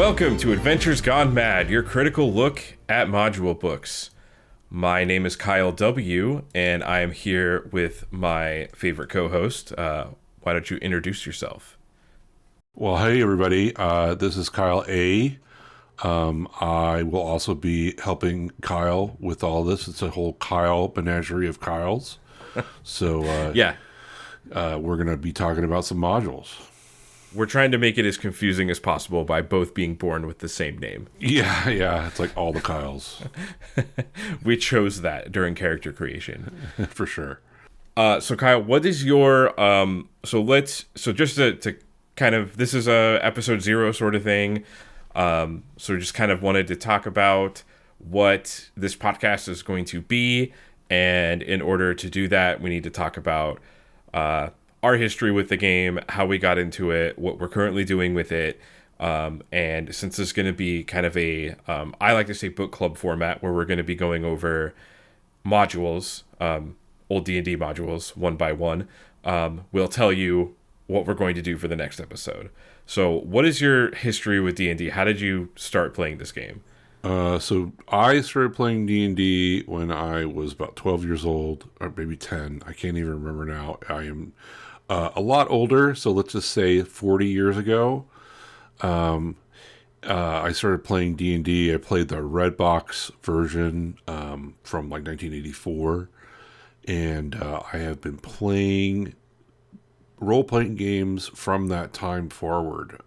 Welcome to Adventures Gone Mad, your critical look at module books. My name is Kyle W., and I am here with my favorite co-host. Why don't you introduce yourself? Well, hey, everybody. This is Kyle A. I will also be helping Kyle with all this. It's a whole Kyle menagerie of Kyles. So, we're going to be talking about some modules. We're trying to make it as confusing as possible by both being born with the same name. Yeah. It's like all the Kyles. We chose that during character creation. For sure. So Kyle, what is your, just to kind of, this is a episode 0 sort of thing. So just kind of wanted to talk about what this podcast is going to be. And in order to do that, we need to talk about, our history with the game, how we got into it, what we're currently doing with it. And since this is going to be kind of a, I like to say book club format where we're going to be going over modules, old D&D modules one by one, we'll tell you what we're going to do for the next episode. So what is your history with D&D? How did you start playing this game? So I started playing D&D when I was about 12 years old, or maybe 10. I can't even remember now. I am a lot older, so let's just say 40 years ago. I started playing D&D. I played the Red Box version from like 1984, and I have been playing role-playing games from that time forward.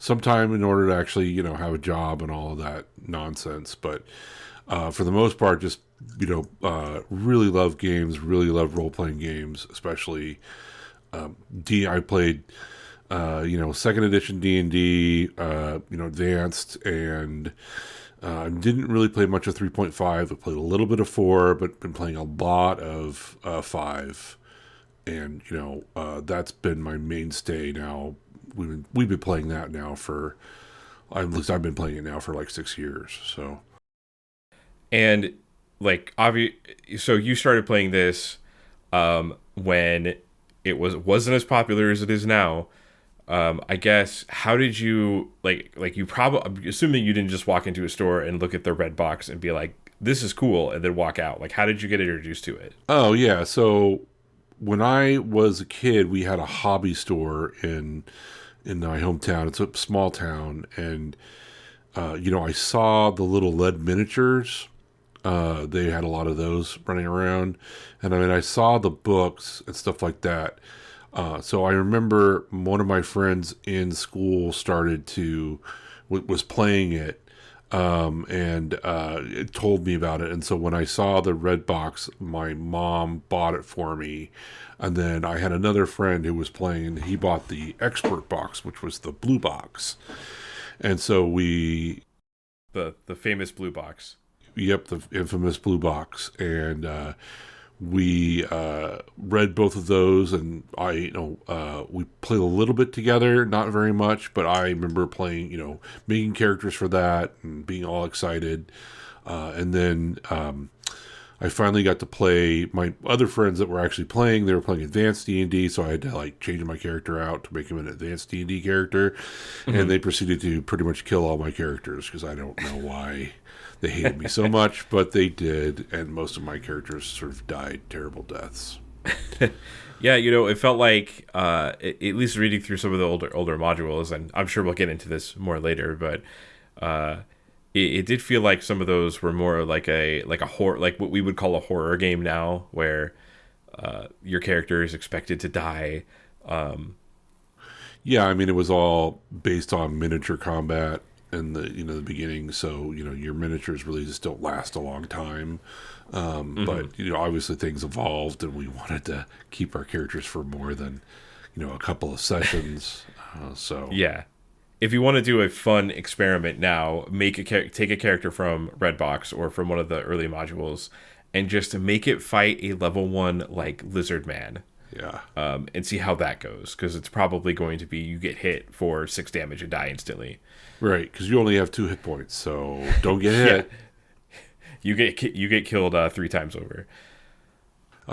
Sometime in order to actually, have a job and all of that nonsense, but for the most part, just really love games, really love role-playing games, especially I played second edition D&D, advanced, and didn't really play much of 3.5. I played a little bit of 4, but been playing a lot of 5, and that's been my mainstay now. We've been playing that now for, at least I've been playing it now for like 6 years. So, and like so you started playing this when it wasn't as popular as it is now. I guess, how did you like you probably, I'm assuming you didn't just walk into a store and look at the red box and be like, this is cool, and then walk out. Like, how did you get introduced to it? Oh yeah, so when I was a kid, we had a hobby store in my hometown. It's a small town, and I saw the little lead miniatures. They had a lot of those running around, and I saw the books and stuff like that. So I remember one of my friends in school was playing it, and it told me about it. And so when I saw the red box, my mom bought it for me. And then I had another friend who was playing, and he bought the expert box, which was the blue box. And so the famous blue box. Yep, the infamous blue box. And we read both of those, and we played a little bit together, not very much, but I remember playing, making characters for that and being all excited. And then I finally got to play my other friends that were actually playing. They were playing advanced D&D, so I had to change my character out to make him an advanced D&D character. Mm-hmm. And they proceeded to pretty much kill all my characters because I don't know why they hated me so much, but they did, and most of my characters sort of died terrible deaths. Yeah, it felt like, at least reading through some of the older modules, and I'm sure we'll get into this more later, but it did feel like some of those were more like a horror, like what we would call a horror game now, where your character is expected to die. Yeah, it was all based on miniature combat in the beginning, so your miniatures really just don't last a long time. But obviously things evolved, and we wanted to keep our characters for more than a couple of sessions. So yeah, if you want to do a fun experiment now, take a character from Redbox or from one of the early modules, and just make it fight a level 1 like lizard man. Yeah. And see how that goes, because it's probably going to be you get hit for 6 damage and die instantly. Right, because you only have 2 hit points, so don't get hit. You get killed 3 times over.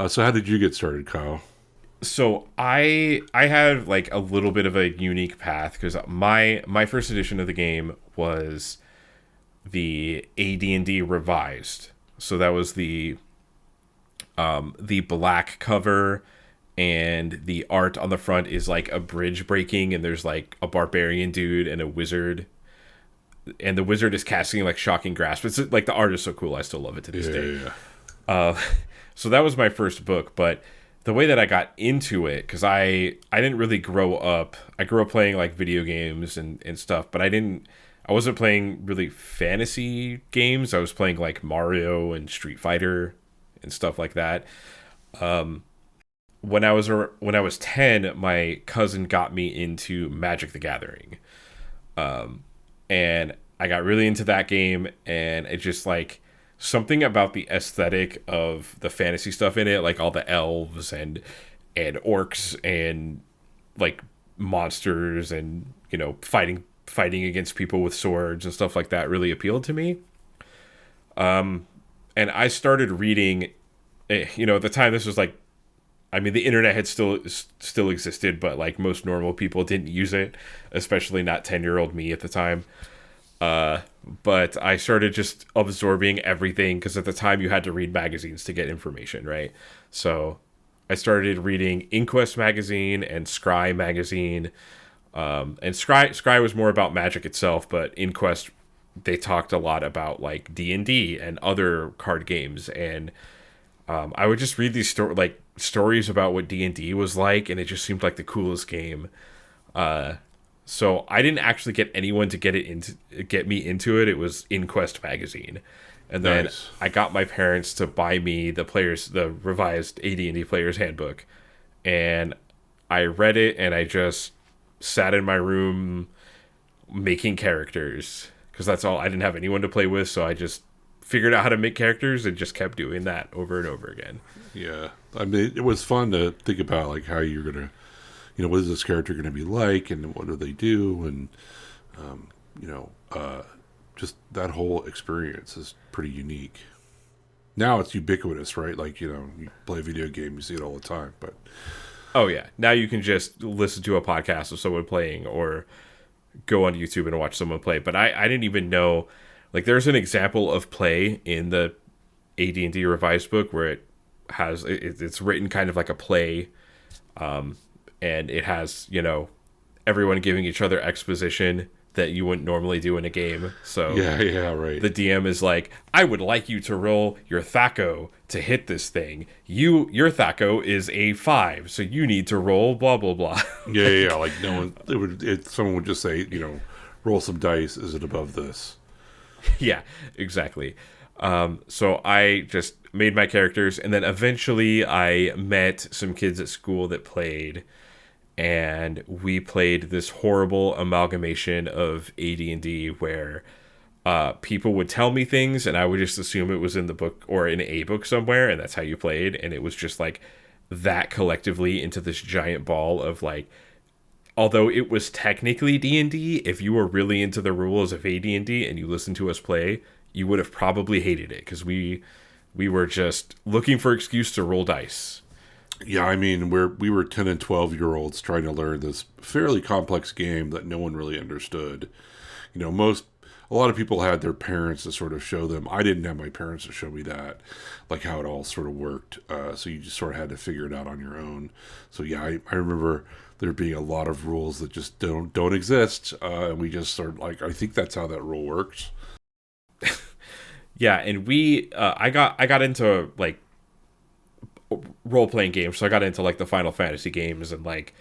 So how did you get started, Kyle? So I had like a little bit of a unique path because my first edition of the game was the AD&D revised. So that was the black cover, and the art on the front is like a bridge breaking, and there's like a barbarian dude and a wizard, and the wizard is casting like shocking grasp. It's like the art is so cool. I still love it to this Yeah, day. yeah, yeah. Uh, so that was my first book, but the way that I got into it, because I didn't really grow up. I grew up playing like video games and stuff, but I wasn't playing really fantasy games. I was playing like Mario and Street Fighter and stuff like that. When I was 10, my cousin got me into Magic the Gathering, and I got really into that game, and it just like something about the aesthetic of the fantasy stuff in it, like all the elves and orcs and like monsters, and fighting against people with swords and stuff like that, really appealed to me. And I started reading. At the time, this was like, I mean, the internet had still existed, but like most normal people didn't use it, especially not 10-year-old me at the time. But I started just absorbing everything because at the time you had to read magazines to get information, right? So I started reading Inquest magazine and Scry magazine. And Scry was more about Magic itself, but Inquest, they talked a lot about like D&D and other card games, and I would just read these stories about what D&D was like, and it just seemed like the coolest game. So I didn't actually get anyone to get me into it. It was InQuest magazine, and then Nice. I got my parents to buy me the revised AD&D Player's Handbook, and I read it, and I just sat in my room making characters because that's all. I didn't have anyone to play with, so I just figured out how to make characters and just kept doing that over and over again. Yeah. I mean, it was fun to think about like how you're gonna, what is this character gonna be like, and what do they do, and you know, just that whole experience is pretty unique. Now it's ubiquitous, right? Like you play a video game, you see it all the time. But Oh yeah, now you can just listen to a podcast of someone playing or go on YouTube and watch someone play. But I didn't even know, like, there's an example of play in the AD&D revised book where it's written kind of like a play, and it has everyone giving each other exposition that you wouldn't normally do in a game. So yeah, yeah, right. the DM is like, I would like you to roll your Thaco to hit this thing. Your Thaco is a 5, so you need to roll blah blah blah. Yeah, yeah, yeah. Like no one, someone would just say, roll some dice. Is it above this? Yeah, exactly. So I just made my characters, and then eventually I met some kids at school that played, and we played this horrible amalgamation of AD&D where people would tell me things, and I would just assume it was in the book or in a book somewhere, and that's how you played. And it was just like that collectively into this giant ball of like, although it was technically D&D, if you were really into the rules of AD&D and you listened to us play, you would have probably hated it because we were just looking for excuse to roll dice. Yeah, I mean, we were 10 and 12-year-olds trying to learn this fairly complex game that no one really understood. A lot of people had their parents to sort of show them. I didn't have my parents to show me that, like how it all sort of worked. So you just sort of had to figure it out on your own. So yeah, I remember there being a lot of rules that just don't exist, and we just sort of like, I think that's how that rule works. Yeah, and I got into like role playing games, so I got into like the Final Fantasy games and like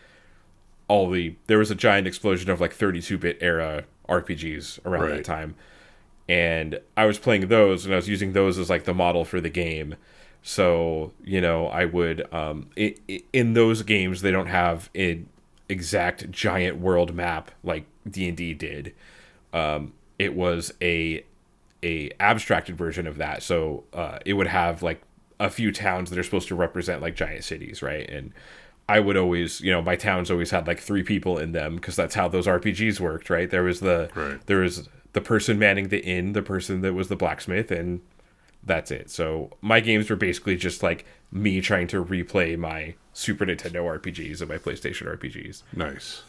there was a giant explosion of like 32-bit era RPGs around that time, and I was playing those, and I was using those as like the model for the game. So I would in those games they don't have an exact giant world map like D&D did. It was a abstracted version of that, so it would have like a few towns that are supposed to represent like giant cities, right? And I would always, my towns always had like 3 people in them because that's how those RPGs worked, right? There was the person manning the inn, the person that was the blacksmith, and that's it. So my games were basically just like me trying to replay my Super Nintendo RPGs and my PlayStation RPGs. Nice.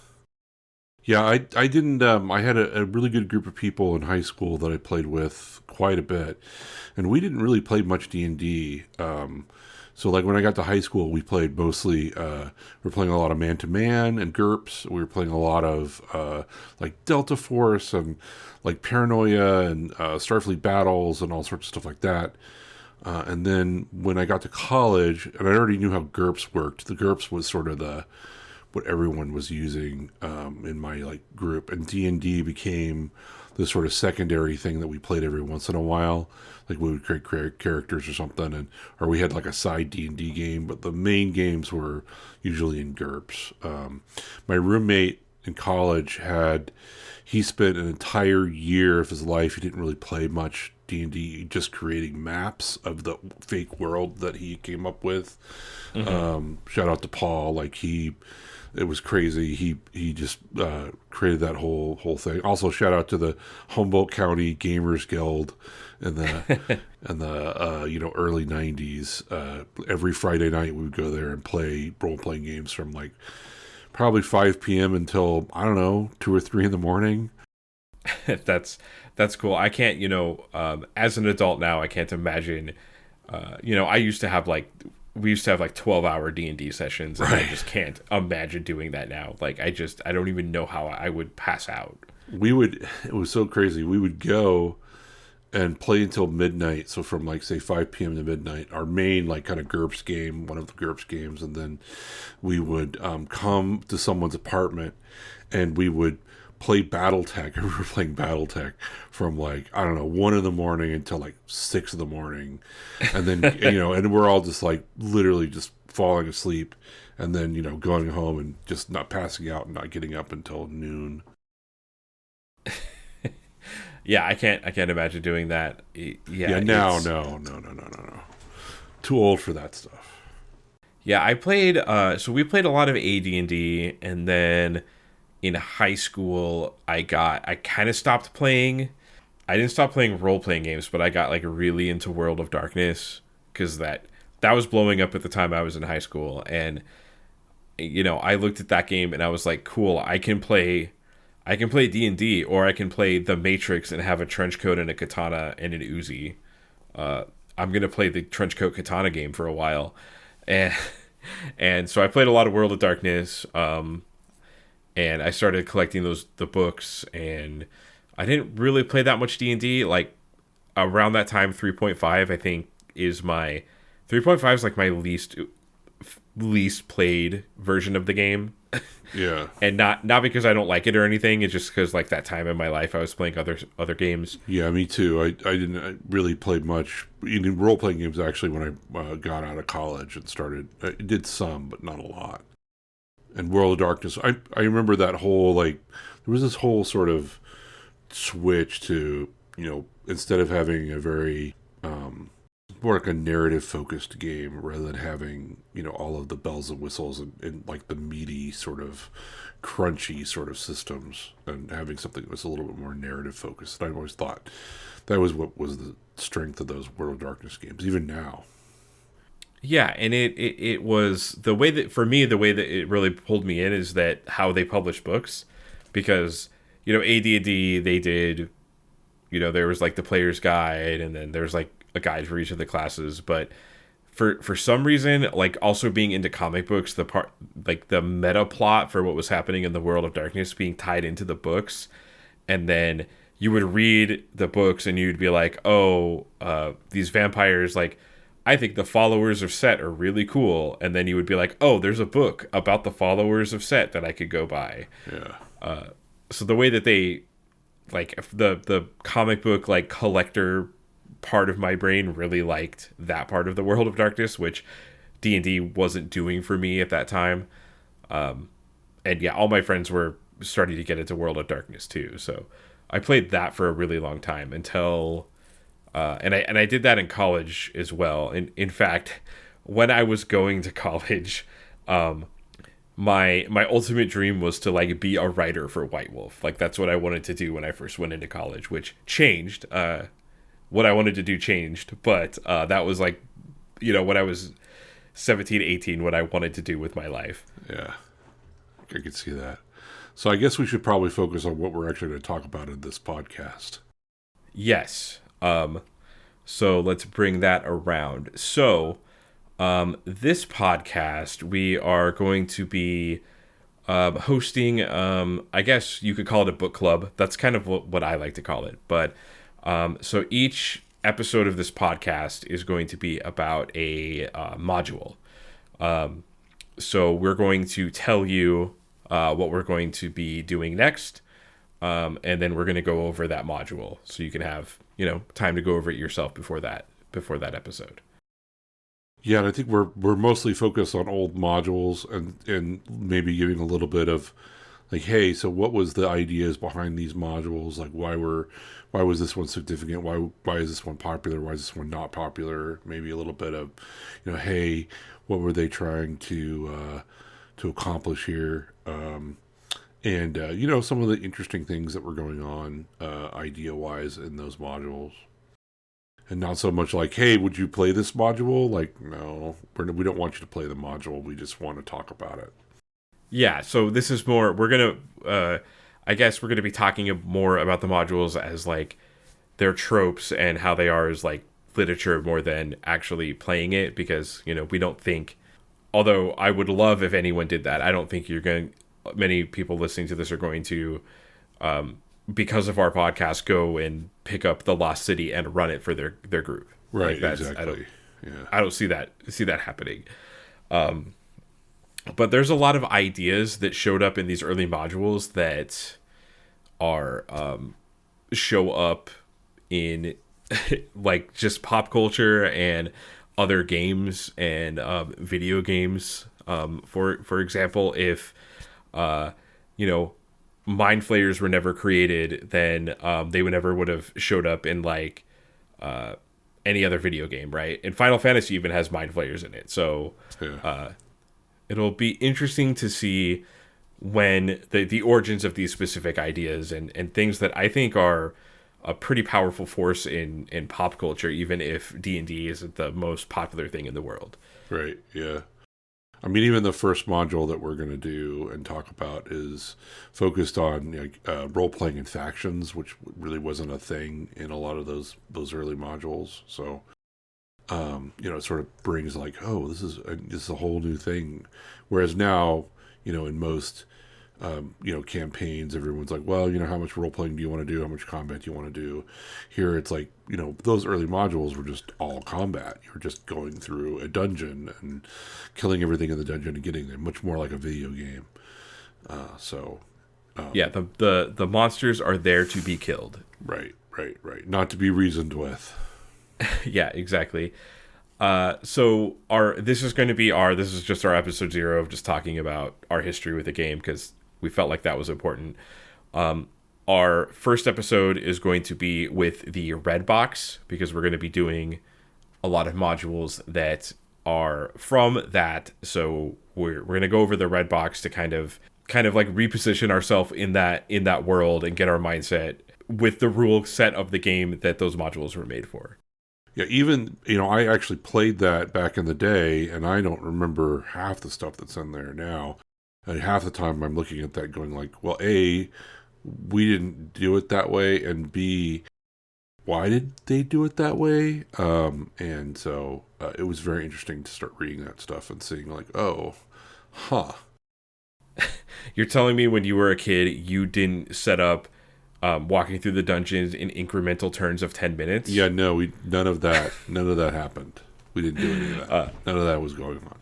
Yeah, I didn't. I had a really good group of people in high school that I played with quite a bit, and we didn't really play much D&D. So like when I got to high school, we played mostly. We were playing a lot of Man to Man and GURPS. We were playing a lot of like Delta Force and like Paranoia and Starfleet Battles and all sorts of stuff like that. And then when I got to college, and I already knew how GURPS worked. The GURPS was sort of the what everyone was using in my like group, and D&D became the sort of secondary thing that we played every once in a while. Like we would create characters or something, and or we had like a side D&D game, but the main games were usually in GURPS. My roommate in college he spent an entire year of his life. He didn't really play much D&D, just creating maps of the fake world that he came up with. Shout out to Paul. It was crazy. He just created that whole thing. Also, shout out to the Humboldt County Gamers Guild in the early '90s. Every Friday night we would go there and play role playing games from like probably 5 p.m. until I don't know 2 or 3 in the morning. That's cool. I can't, as an adult now, I can't imagine. I used to have we used to have like 12-hour D&D sessions, and right. I just can't imagine doing that now. Like I don't even know how I would pass out. It was so crazy. We would go and play until midnight. So from like say 5 p.m. to midnight, our main like kind of GURPS game, one of the GURPS games, and then we would come to someone's apartment and we would play BattleTech. We were playing BattleTech from like, I don't know, 1 in the morning until like 6 in the morning. And then, and we're all just like literally just falling asleep and then, going home and just not passing out and not getting up until noon. Yeah, I can't imagine doing that. No. Too old for that stuff. Yeah, I played, so we played a lot of AD&D, and then in high school, I kind of stopped playing. I didn't stop playing role-playing games, but I got like really into World of Darkness because that was blowing up at the time I was in high school. And, I looked at that game and I was like, cool, I can play D&D, or I can play The Matrix and have a trench coat and a katana and an Uzi. I'm going to play the trench coat katana game for a while. And so I played a lot of World of Darkness, and I started collecting the books, and I didn't really play that much D&D. Like around that time, 3.5 I think is my 3.5 is like my least played version of the game. Yeah. And not because I don't like it or anything. It's just because like that time in my life I was playing other games. Yeah, me too. I didn't really play much in role playing games actually when I got out of college and started. I did some, but not a lot. And World of Darkness, I remember that whole like there was this whole sort of switch to instead of having a very more like a narrative focused game rather than having all of the bells and whistles and like the meaty sort of crunchy sort of systems, and having something that was a little bit more narrative focused. And I always thought that was what was the strength of those World of Darkness games, even now. Yeah, and it was the way that it really pulled me in is that how they publish books, because AD&D they did, there was like the player's guide, and then there's like a guide for each of the classes, but for some reason, like also being into comic books, the part like the meta plot for what was happening in the World of Darkness being tied into the books, and then you would read the books and you'd be like, oh, these vampires, like I think the followers of Set are really cool, and then you would be like, oh, there's a book about the followers of Set that I could go buy. Yeah. So the way that they like the comic book like collector part of my brain really liked that part of the World of Darkness, which D&D wasn't doing for me at that time. And yeah, all my friends were starting to get into World of Darkness too, so I played that for a really long time until and I did that in college as well. In fact, when I was going to college, my ultimate dream was to like be a writer for White Wolf. Like that's what I wanted to do when I first went into college, which changed what I wanted to do changed, but that was like, when I was 17, 18, what I wanted to do with my life. Yeah, I could see that. So I guess we should probably focus on what we're actually going to talk about in this podcast. Yes. So let's bring that around. So this podcast, we are going to be hosting, I guess you could call it a book club. That's kind of what I like to call it. But so each episode of this podcast is going to be about a module. So we're going to tell you what we're going to be doing next. And then we're going to go over that module so you can have, time to go over it yourself before that episode. Yeah, and I think we're mostly focused on old modules and maybe giving a little bit of like, hey, so what was the ideas behind these modules? Like, why was this one significant? Why is this one popular? Why is this one not popular? Maybe a little bit of, hey, what were they trying to accomplish here? And some of the interesting things that were going on idea-wise in those modules. And not so much like, hey, would you play this module? Like, no, we don't want you to play the module. We just want to talk about it. Yeah, so this is more, I guess we're going to be talking more about the modules as like their tropes and how they are as like literature more than actually playing it, because, we don't think, although I would love if anyone did that, I don't think many people listening to this are going to, because of our podcast, go and pick up The Lost City and run it for their group. Right, exactly. I don't see that happening. But there's a lot of ideas that showed up in these early modules that are show up in like just pop culture and other games and video games. For example, if mind flayers were never created, then they would have showed up in like any other video game, right? And Final Fantasy even has mind flayers in it, so it'll be interesting to see when the origins of these specific ideas and things that I think are a pretty powerful force in pop culture, even if D&D isn't the most popular thing in the world. Right, yeah. I mean, even the first module that we're going to do and talk about is focused on role-playing in factions, which really wasn't a thing in a lot of those early modules. So, it sort of brings like, oh, this is a whole new thing. Whereas now, in most, campaigns, everyone's like, well, how much role-playing do you want to do? How much combat do you want to do? Here, it's like, those early modules were just all combat. You were just going through a dungeon and killing everything in the dungeon and getting there, much more like a video game. Yeah, the monsters are there to be killed. Right. Not to be reasoned with. Yeah, exactly. So this is just our episode 0 of just talking about our history with the game, because we felt like that was important. Our first episode is going to be with the red box, because we're going to be doing a lot of modules that are from that. So we're going to go over the red box to kind of like reposition ourselves in that world and get our mindset with the rule set of the game that those modules were made for. Yeah, even, I actually played that back in the day, and I don't remember half the stuff that's in there now. And half the time I'm looking at that going like, well, A, we didn't do it that way, and B, why did they do it that way? And so it was very interesting to start reading that stuff and seeing like, oh, huh. You're telling me when you were a kid, you didn't set up walking through the dungeons in incremental turns of 10 minutes? Yeah, no, none of that happened. We didn't do any of that. None of that was going on.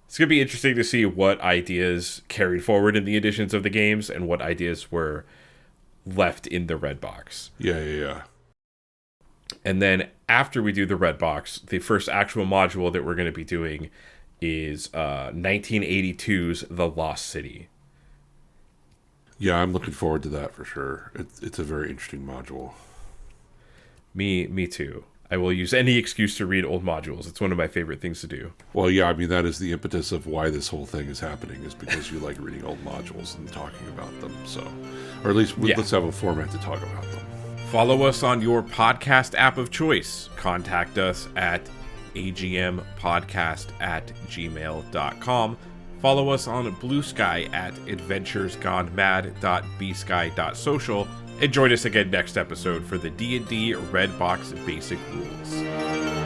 It's going to be interesting to see what ideas carried forward in the editions of the games and what ideas were left in the red box. Yeah. And then after we do the red box, the first actual module that we're going to be doing is 1982's The Lost City. Yeah, I'm looking forward to that for sure. It's a very interesting module. Me too. I will use any excuse to read old modules. It's one of my favorite things to do. Well, yeah, I mean, that is the impetus of why this whole thing is happening, is because you like reading old modules and talking about them. So, or at least let's have a format to talk about them. Follow us on your podcast app of choice. Contact us at agmpodcast@gmail.com. Follow us on Blue Sky at adventuresgonemad.bsky.social. And join us again next episode for the D&D Red Box Basic Rules.